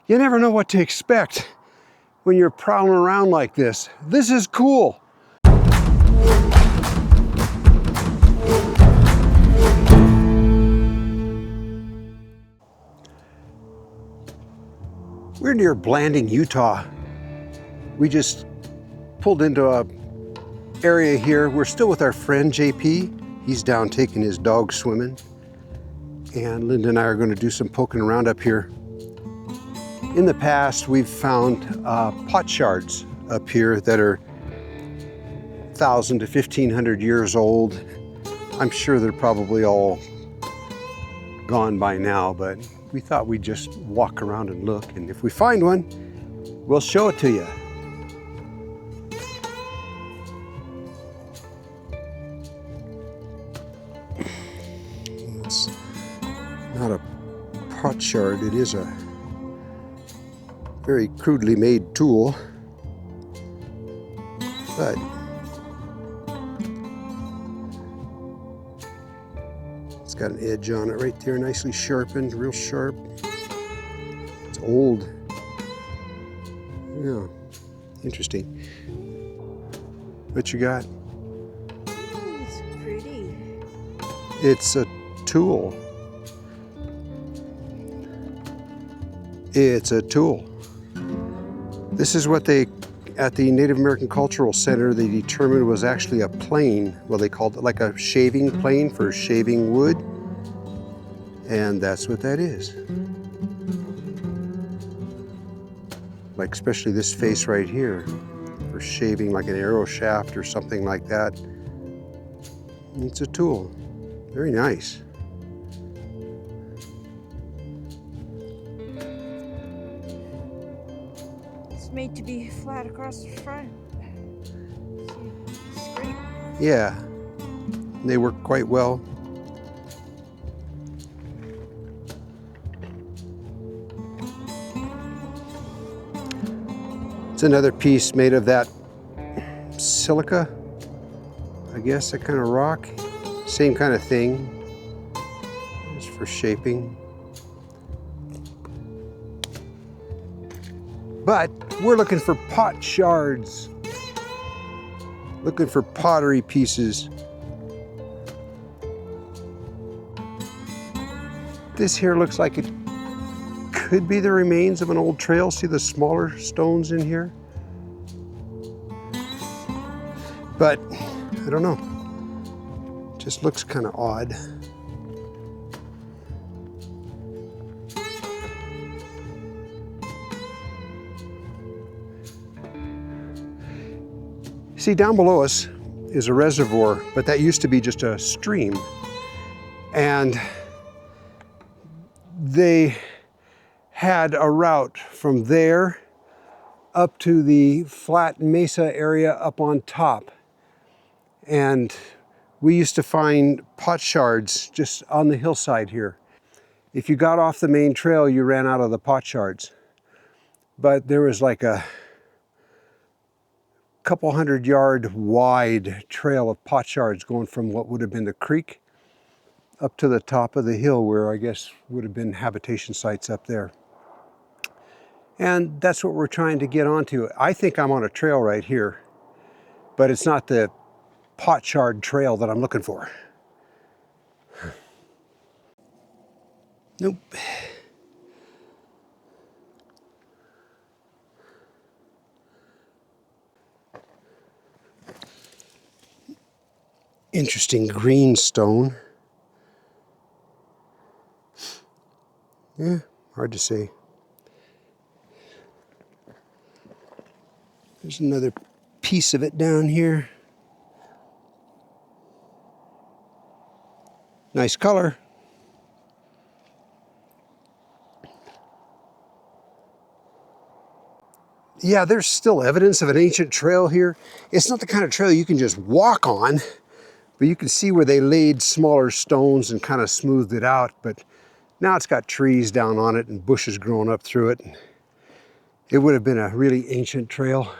You never know what to expect when you're prowling around like this. This is cool. We're near Blanding, Utah. We just pulled into a area here. We're still with our friend JP. He's down taking his dog swimming. And Linda and I are going to do some poking around up here. In the past, we've found pot shards up here that are 1,000 to 1,500 years old. I'm sure they're probably all gone by now, but we thought we'd just walk around and look, and if we find one, we'll show it to you. It's not a pot shard, it is a very crudely made tool, but it's got an edge on it right there, nicely sharpened, real sharp. It's old. Yeah, interesting. What you got? It's pretty. It's a tool. It's a tool. This is what they, at the Native American Cultural Center, they determined was actually a plane. Well, they called it like a shaving plane for shaving wood. And that's what that is. Like especially this face right here, for shaving like an arrow shaft or something like that. It's a tool. Very nice. It's made to be flat across the front. It's great. Yeah, they work quite well. It's another piece made of that silica, I guess, that kind of rock. Same kind of thing. It's for shaping. But we're looking for pot shards. Looking for pottery pieces. This here looks like it could be the remains of an old trail. See the smaller stones in here? But I don't know. Just looks kind of odd. See, down below us is a reservoir, but that used to be just a stream. And they had a route from there up to the flat mesa area up on top. And we used to find pot shards just on the hillside here. If you got off the main trail, you ran out of the pot shards. But there was like a couple 100-yard wide trail of pot shards going from what would have been the creek up to the top of the hill where I guess would have been habitation sites up there. And that's what we're trying to get onto. I think I'm on a trail right here, but it's not the pot shard trail that I'm looking for. Nope. Interesting green stone. Yeah, hard to say. There's another piece of it down here. Nice color. Yeah, there's still evidence of an ancient trail here. It's not the kind of trail you can just walk on, but you can see where they laid smaller stones and kind of smoothed it out. But now it's got trees down on it and bushes growing up through it. It would have been a really ancient trail.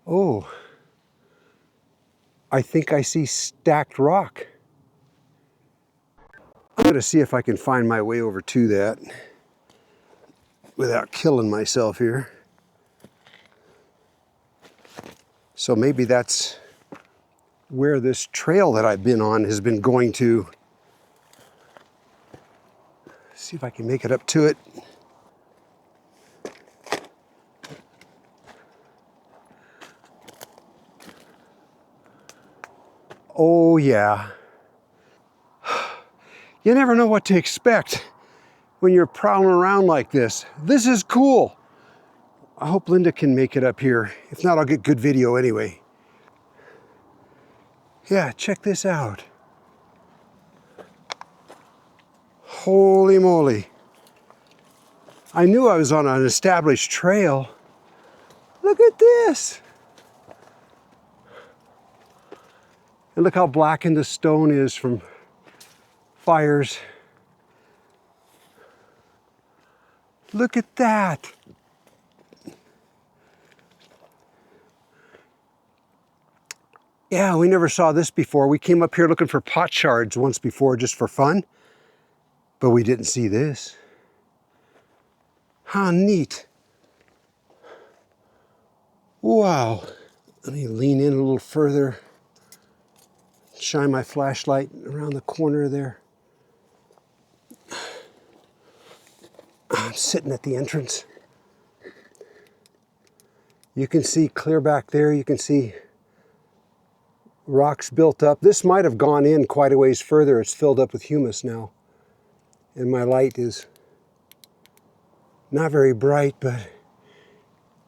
Oh, I think I see stacked rock. I'm going to see if I can find my way over to that without killing myself here. So maybe that's where this trail that I've been on has been going to. See if I can make it up to it. Oh yeah. You never know what to expect when you're prowling around like this. This is cool. I hope Linda can make it up here. If not, I'll get good video anyway. Yeah, check this out. Holy moly. I knew I was on an established trail. Look at this. And look how blackened the stone is from fires. Look at that. Yeah, we never saw this before. We came up here looking for pot shards once before just for fun, but we didn't see this. How neat. Wow. Let me lean in a little further. Shine my flashlight around the corner there. I'm sitting at the entrance. You can see clear back there. You can see rocks built up. This might have gone in quite a ways further. It's filled up with humus now. And my light is not very bright, but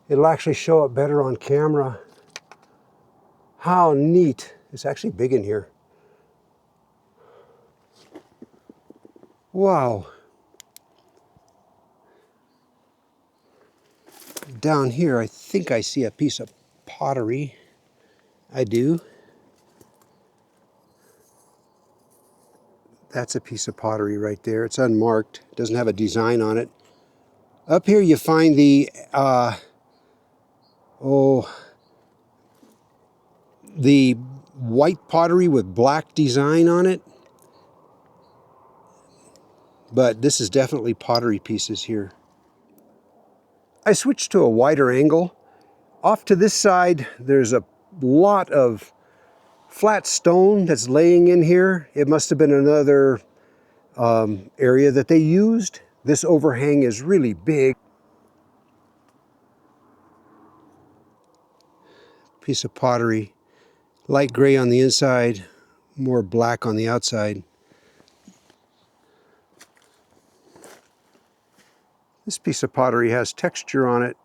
it'll actually show up better on camera. How neat. It's actually big in here. Wow. Down here, I think I see a piece of pottery. I do. That's a piece of pottery right there. It's unmarked. It doesn't have a design on it. Up here you find the, the white pottery with black design on it. But this is definitely pottery pieces here. I switched to a wider angle. Off to this side, there's a lot of flat stone that's laying in here. It must have been another area that they used. This overhang is really big. Piece of pottery, light gray on the inside, more black on the outside. This piece of pottery has texture on it.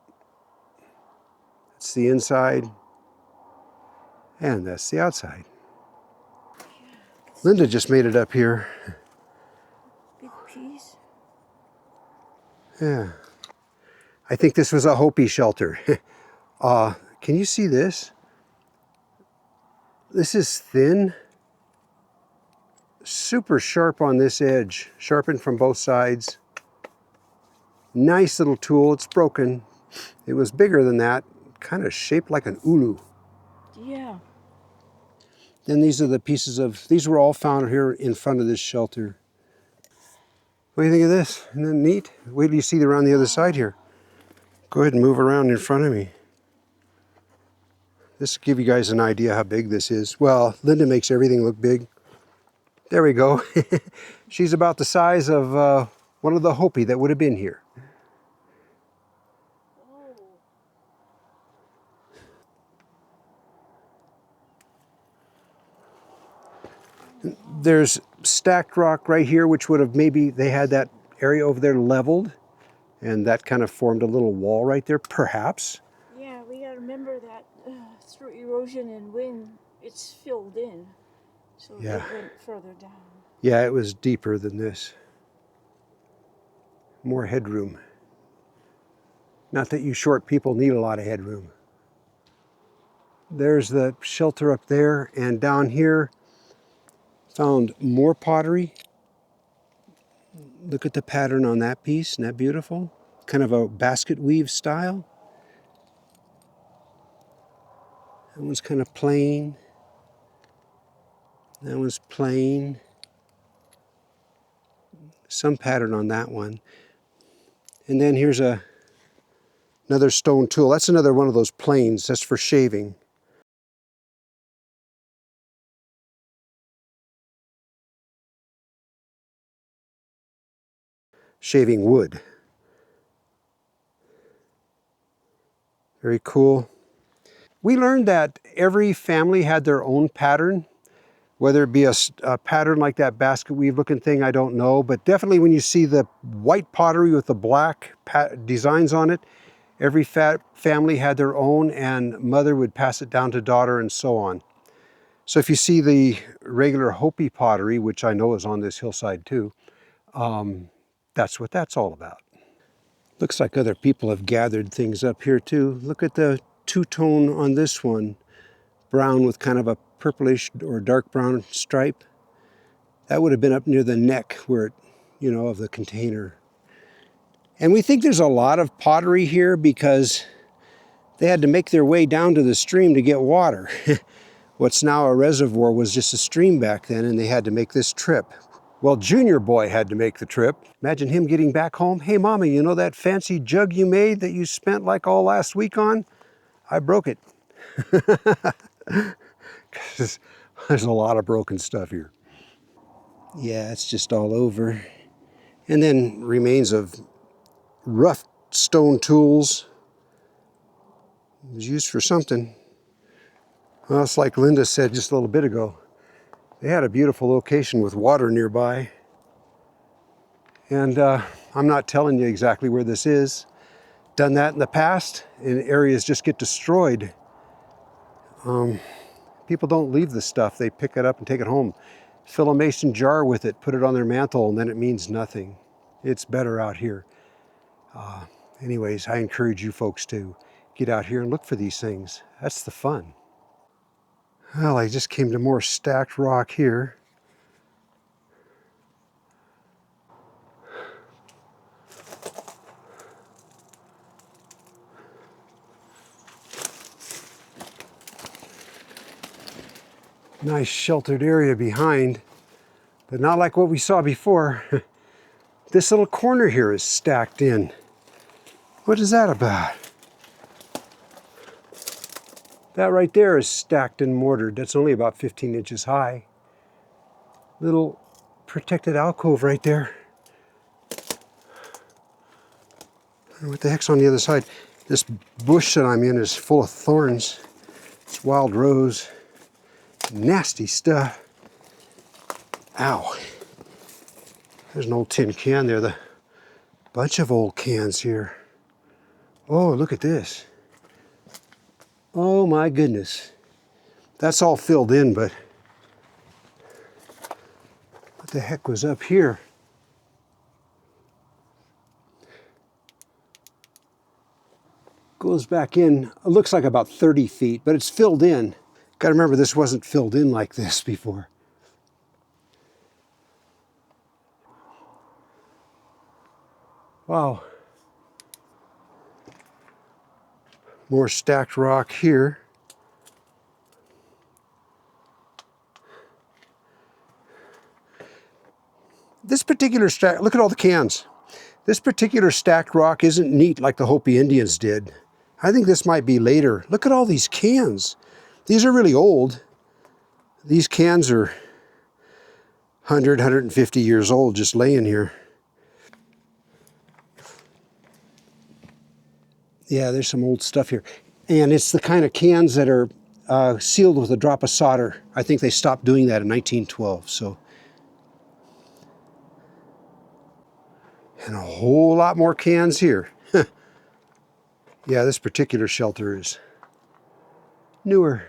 That's the inside, and that's the outside. Linda just made it up here. Big piece. Yeah. I think this was a Hopi shelter. Can you see this? This is thin, super sharp on this edge, sharpened from both sides. Nice little tool. It's broken. It was bigger than that, kind of shaped like an ulu. Yeah. Then these are the pieces of, these were all found here in front of this shelter. What do you think of this? Isn't that neat? Wait till you see around the other side here. Go ahead and move around in front of me. This will give you guys an idea how big this is. Well, Linda makes everything look big. There we go. She's about the size of one of the Hopi that would have been here. There's stacked rock right here, which would have maybe they had that area over there leveled, and that kind of formed a little wall right there, perhaps. Yeah, we gotta remember that through erosion and wind, it's filled in. So Yeah. it went further down. Yeah, it was deeper than this. More headroom. Not that you short people need a lot of headroom. There's the shelter up there, and down here, found more pottery. Look at the pattern on that piece, isn't that beautiful? Kind of a basket weave style. That one's kind of plain. That one's plain. Some pattern on that one. And then here's another stone tool. That's another one of those planes. That's for shaving. Shaving wood. Very cool. We learned that every family had their own pattern, whether it be a pattern like that basket weave looking thing, I don't know, but definitely when you see the white pottery with the black designs on it, every family had their own, and mother would pass it down to daughter and so on. So if you see the regular Hopi pottery, which I know is on this hillside too, that's what that's all about. Looks like other people have gathered things up here too. Look at the two-tone on this one. Brown with kind of a purplish or dark brown stripe. That would have been up near the neck where it, you know, of the container. And we think there's a lot of pottery here because they had to make their way down to the stream to get water. What's now a reservoir was just a stream back then, and they had to make this trip. Well, Junior Boy had to make the trip. Imagine him getting back home. Hey, Mommy, you know that fancy jug you made that you spent like all last week on? I broke it. There's a lot of broken stuff here. Yeah, it's just all over. And then remains of rough stone tools. It was used for something. Well, it's like Linda said just a little bit ago. They had a beautiful location with water nearby. And I'm not telling you exactly where this is. Done that in the past, and areas just get destroyed. People don't leave this stuff. They pick it up and take it home. Fill a mason jar with it, put it on their mantle, and then it means nothing. It's better out here. Anyways, I encourage you folks to get out here and look for these things. That's the fun. Well, I just came to more stacked rock here. Nice sheltered area behind, but not like what we saw before. This little corner here is stacked in. What is that about? That right there is stacked and mortared. That's only about 15 inches high. Little protected alcove right there. What the heck's on the other side? This bush that I'm in is full of thorns. It's wild rose. Nasty stuff. Ow. There's an old tin can there. The bunch of old cans here. Oh, look at this. Oh my goodness. That's all filled in, but what the heck was up here? Goes back in, it looks like about 30 feet, but it's filled in. Gotta remember, this wasn't filled in like this before. Wow. More stacked rock here. This particular stack, look at all the cans. This particular stacked rock isn't neat like the Hopi Indians did. I think this might be later. Look at all these cans. These are really old. These cans are 100, 150 years old just laying here. Yeah, there's some old stuff here. And it's the kind of cans that are sealed with a drop of solder. I think they stopped doing that in 1912. So, and a whole lot more cans here. Yeah, this particular shelter is newer.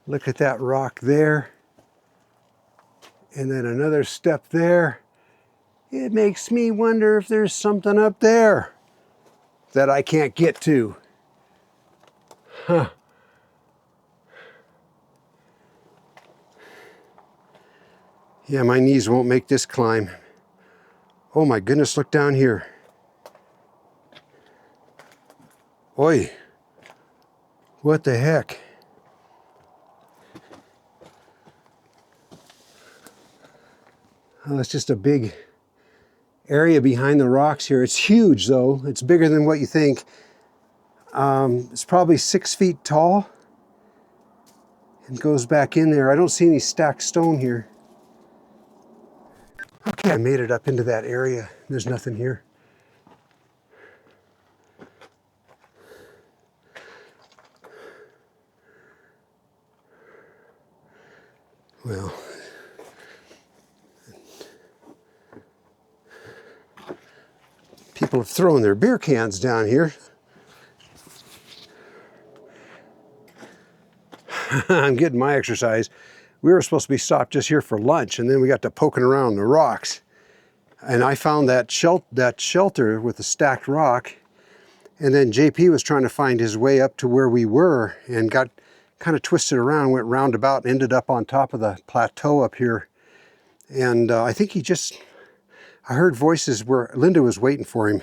Look at that rock there. And then another step there. It makes me wonder if there's something up there that I can't get to. Huh. Yeah, my knees won't make this climb. Oh my goodness, look down here. Oi. What the heck? Oh, it's just a big area behind the rocks here. It's huge though. It's bigger than what you think. It's probably 6 feet tall and goes back in there. I don't see any stacked stone here. Okay, I made it up into that area. There's nothing here. Well, people have thrown their beer cans down here. I'm getting my exercise. We were supposed to be stopped just here for lunch, and then we got to poking around the rocks. And I found that shelter with the stacked rock, and then JP was trying to find his way up to where we were and got kind of twisted around, went roundabout, and ended up on top of the plateau up here. And I think I heard voices where Linda was waiting for him.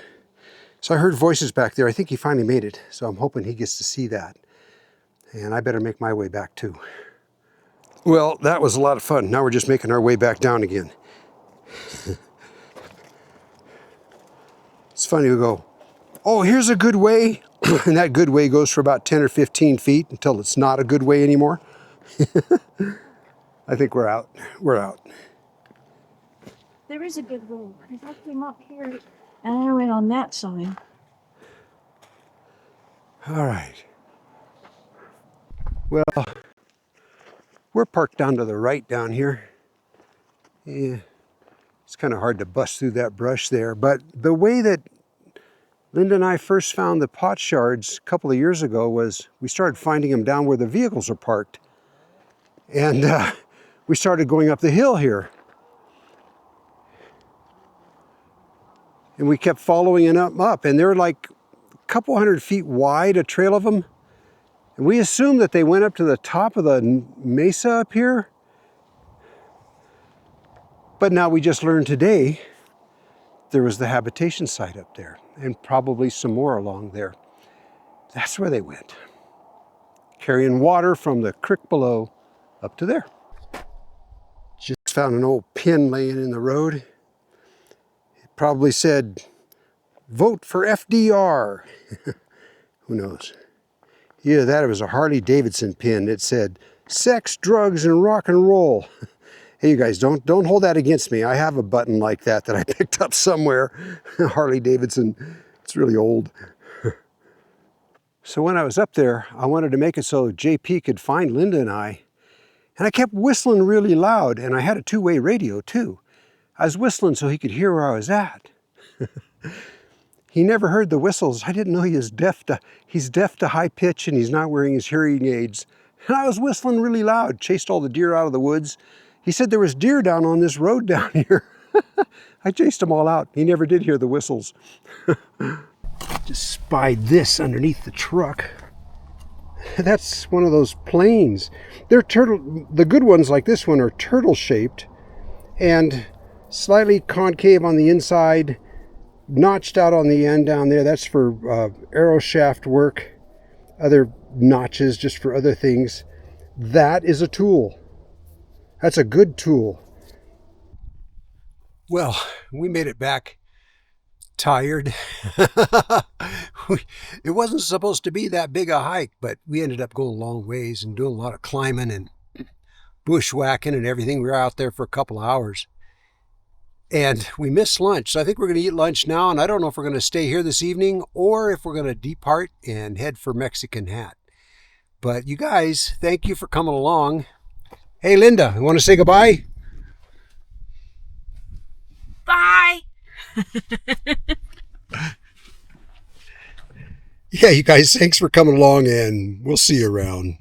So I heard voices back there. I think he finally made it. So I'm hoping he gets to see that. And I better make my way back too. Well, that was a lot of fun. Now we're just making our way back down again. It's funny to go, oh, here's a good way. And that good way goes for about 10 or 15 feet until it's not a good way anymore. I think we're out. We're out. There is a good way. I came up here and I went on that side. All right. Well, we're parked down to the right down here. Yeah, it's kind of hard to bust through that brush there. But the way that Linda and I first found the pot shards a couple of years ago was we started finding them down where the vehicles are parked. And we started going up the hill here. And we kept following it up. And they're like a couple 100 feet wide, a trail of them. And we assumed that they went up to the top of the mesa up here. But now we just learned today there was the habitation site up there and probably some more along there. That's where they went, carrying water from the creek below up to there. Just found an old pin laying in the road. It probably said, vote for FDR. Who knows? Either that or it was a Harley Davidson pin. It said, sex, drugs, and rock and roll. Hey, you guys, don't hold that against me. I have a button like that I picked up somewhere. Harley Davidson. It's really old. So when I was up there, I wanted to make it so JP could find Linda and I. And I kept whistling really loud, and I had a two-way radio too. I was whistling so he could hear where I was at. He never heard the whistles. I didn't know he's deaf to high pitch, and he's not wearing his hearing aids. And I was whistling really loud, chased all the deer out of the woods. He said there was deer down on this road down here. I chased them all out. He never did hear the whistles. Just spied this underneath the truck. That's one of those planes. The good ones like this one are turtle shaped and slightly concave on the inside, notched out on the end down there. That's for arrow shaft work, other notches just for other things. That is a tool. That's a good tool. Well, we made it back tired. It wasn't supposed to be that big a hike, but we ended up going a long ways and doing a lot of climbing and bushwhacking and everything. We were out there for a couple of hours. And we missed lunch, so I think we're going to eat lunch now, and I don't know if we're going to stay here this evening or if we're going to depart and head for Mexican Hat. But you guys, thank you for coming along. Hey, Linda, you want to say goodbye? Bye! Yeah, you guys, thanks for coming along, and we'll see you around.